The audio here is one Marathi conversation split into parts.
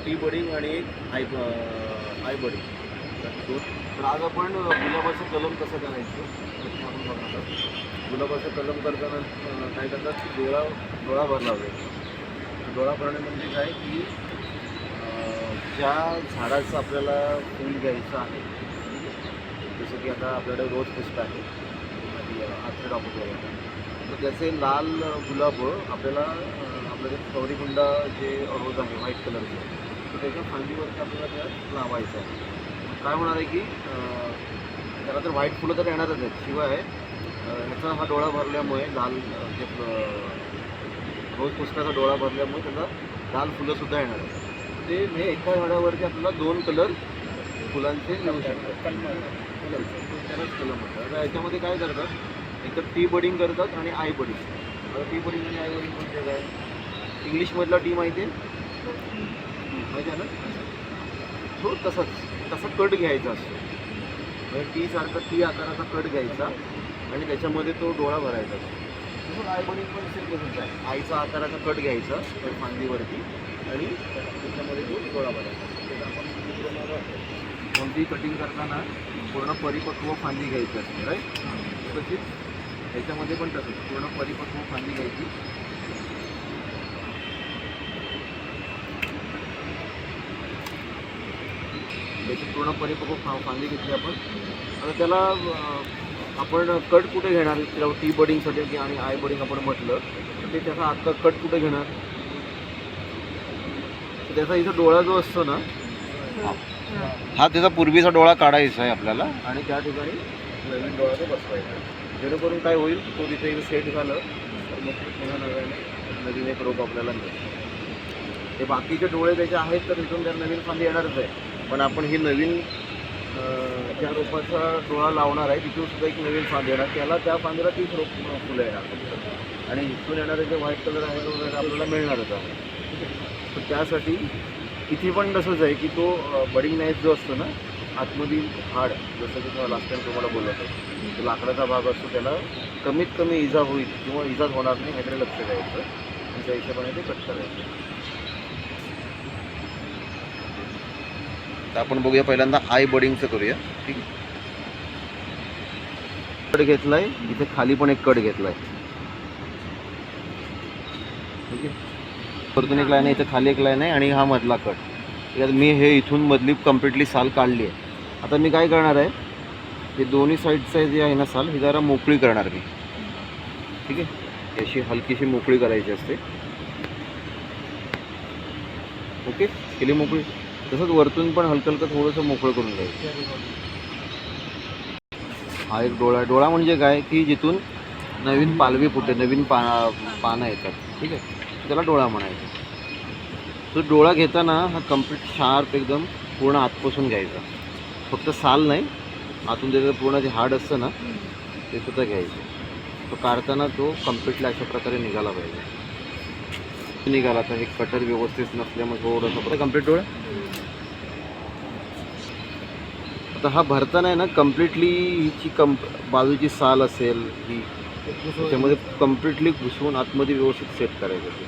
टी बडिंग आणि एक आय बडिंग. तर आज आपण गुलाबाचं कलम कसं करायचं ते आपण बघणार आहोत. गुलाबाचं कलम करताना काय करतात की डोळा भरला जातो. डोळा भरणे म्हणजे काय की ज्या झाडाचं आपल्याला फूल घ्यायचं आहे, जसं की आता आपल्याकडे रोज पुष्प आहे आजच्या टॉपिकवर, तर त्याचे लाल गुलाब आपल्याला आपलं जे गौरीकुंडा जे रोज आहे व्हाईट कलरचे, तर त्याच्या फांदीवरती आपल्याला त्यात लावायचं आहे. काय होणार आहे की त्याला तर व्हाईट फुलं तर येणारच आहेत, शिवाय ह्याचा हा डोळा भरल्यामुळे लाल जे रोज पुष्पाचा डोळा भरल्यामुळे त्याला लाल फुलंसुद्धा येणार आहेत. ते म्हणजे एका झाडावरती आपल्याला 2 कलर फुलांचे मिळू शकतात. त्यालाच कलम म्हणतात. आता याच्यामध्ये काय करतात, एक तर टी बडिंग करतात आणि आय बडिंग. आता टी बडिंग आणि आय बडिंग म्हणजे काय, इंग्लिशमधला टी माहिती आहे, माहिती आहे ना, तो तसा कट घ्यायचा असतो. म्हणजे टी टी आकाराचा कट घ्यायचा आणि त्याच्यामध्ये तो डोळा भरायचा असतो. तसंच आय बडिंग पण सेम तसंच आहे. आईचा आकाराचा कट घ्यायचा त्या फांदीवरती आणि त्याच्यामध्ये तो डोळा भरायचा. आपण कोणतीही कटिंग करताना पूर्ण परिपक्व फांदी घ्यायची असते, राईट. तशीच ह्याच्यामध्ये पण तसंच पूर्ण परिपक्व फांदी घ्यायची. त्याची पूर्ण परिपक्व फांदी घेतली आपण. आता त्याला आपण कट कुठे घेणार, त्याला टी बडिंगसाठी आणि आय बडिंग आपण म्हटलं तर ते त्याचा आत्ता कट कुठे घेणार, त्याचा इथं डोळा जो असतो ना, हा त्याचा पूर्वीचा डोळा काढायचा आहे आपल्याला आणि त्या ठिकाणी नवीन डोळा तो बसवायचा, जेणेकरून काय होईल, तो तिथे सेट झालं तर मग पुन्हा नवीन एक रोप आपल्याला मिळेल. ते बाकीचे डोळे त्याचे आहेत तर इथून त्याला नवीन फांदी येणारच आहे, पण आपण ही नवीन ज्या रोपाचा डोळा लावणार आहे तिथून सुद्धा एक नवीन फांदी येणार, त्याला त्या फांदीला तीच फुलं येणार आणि इथून येणारे जे व्हाईट कलर आहे वगैरे आपल्याला मिळणारच आहे. तर त्यासाठी इथे पण तसंच आहे की तो बडिंग नाईफ जो असतो ना, आतमधील हाड, जसं की तुम्हाला लास्ट टाइम तुम्हाला बोलत होतो, तो लाकडाचा भाग असतो, त्याला कमीत कमी इजा होईल किंवा इजाच होणार नाही ह्याकडे लक्ष द्यायचं आणि त्या हिशोबाने ते कट करायचं. तर आपण बघूया, पहिल्यांदा आय बडिंगचं करूया. ठीक आहे, कट घेतलाय, इथे खाली पण एक कट घेतलाय. ठीक आहे, वरतून एक लाईन आहे, इथे खाली एक लाईन आहे आणि हा मधला कट. ठीक आहे, मी हे इथून मधली कम्प्लिटली साल काढली आहे. आता मी काय करणार आहे, हे दोन्ही साईडचं जे आहे ना साल, ही जरा मोकळी करणार मी. ठीक आहे, अशी हलकीशी मोकळी करायची असते. ओके, केली मोकळी. तसंच वरतून पण हलकं हलकं थोडंसं मोकळं करून घ्यायचं. हा एक डोळा म्हणजे काय की जिथून नवीन पालवी फुटते, नवीन पानं येतात. ठीक आहे, त्याला डोळा म्हणायचा. तो डोळा घेताना हा कम्प्लीट शार्प एकदम पूर्ण आतपासून घ्यायचा, फक्त साल नाही, आतून त्याचं पूर्ण जे हाड असतं ना ते सुद्धा घ्यायचं. तो काढताना तो कम्प्लीटली अशा प्रकारे निघाला पाहिजे. निघाला तर हे कटर व्यवस्थित नसल्यामुळे थोडंसं कम्प्लीट डोळा. आता हा भरताना आहे ना, कम्प्लिटली हिची बाजूची साल असेल ही त्याच्यामध्ये कम्प्लिटली घुसवून आतमध्ये व्यवस्थित सेट करायचं ते.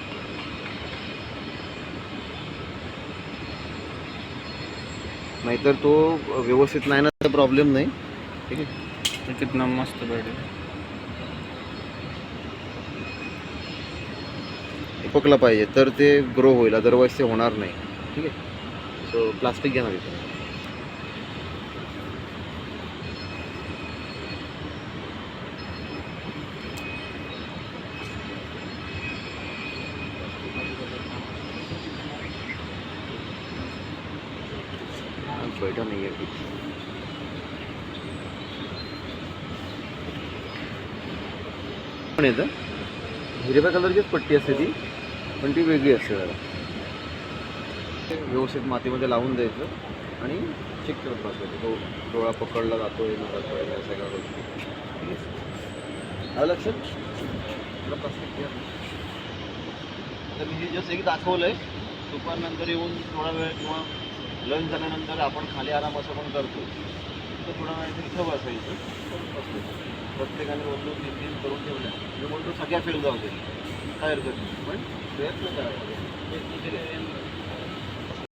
नाहीतर तो व्यवस्थित नाही ना तर प्रॉब्लेम नाही. ठीक आहे, कितना मस्त बैठे पकला पाहिजे तर ते ग्रो होईल, अदरवाईज ते होणार नाही. ठीक आहे, सो प्लास्टिक घेणार इथे. बैठा नाही आहे पण येतं. हिरव्या कलरचीच पट्टी असते ती, पण ती वेगळी असते. जरा व्यवस्थित मातीमध्ये लावून द्यायचं आणि चेक करत बसायचं, तो डोळा पकडला जातो आहे न जातो आहे, या सगळ्या गोष्टी. ठीक आहे, आलं लक्षात. प्लास्टिक घ्या. तर मी हे जस्ट एक दाखवलं आहे. दुपारनंतर येऊन थोडा वेळ किंवा लंच झाल्यानंतर आपण खाली आराम असं पण करतो, तर थोडा वेळ इथं बसायचं. प्रत्येकाने 2-2-3-3 करून ठेवल्या मी बोलतो सगळ्या फेल जाऊ दे, काय हरकत नाही, पण प्रयत्न करायचा.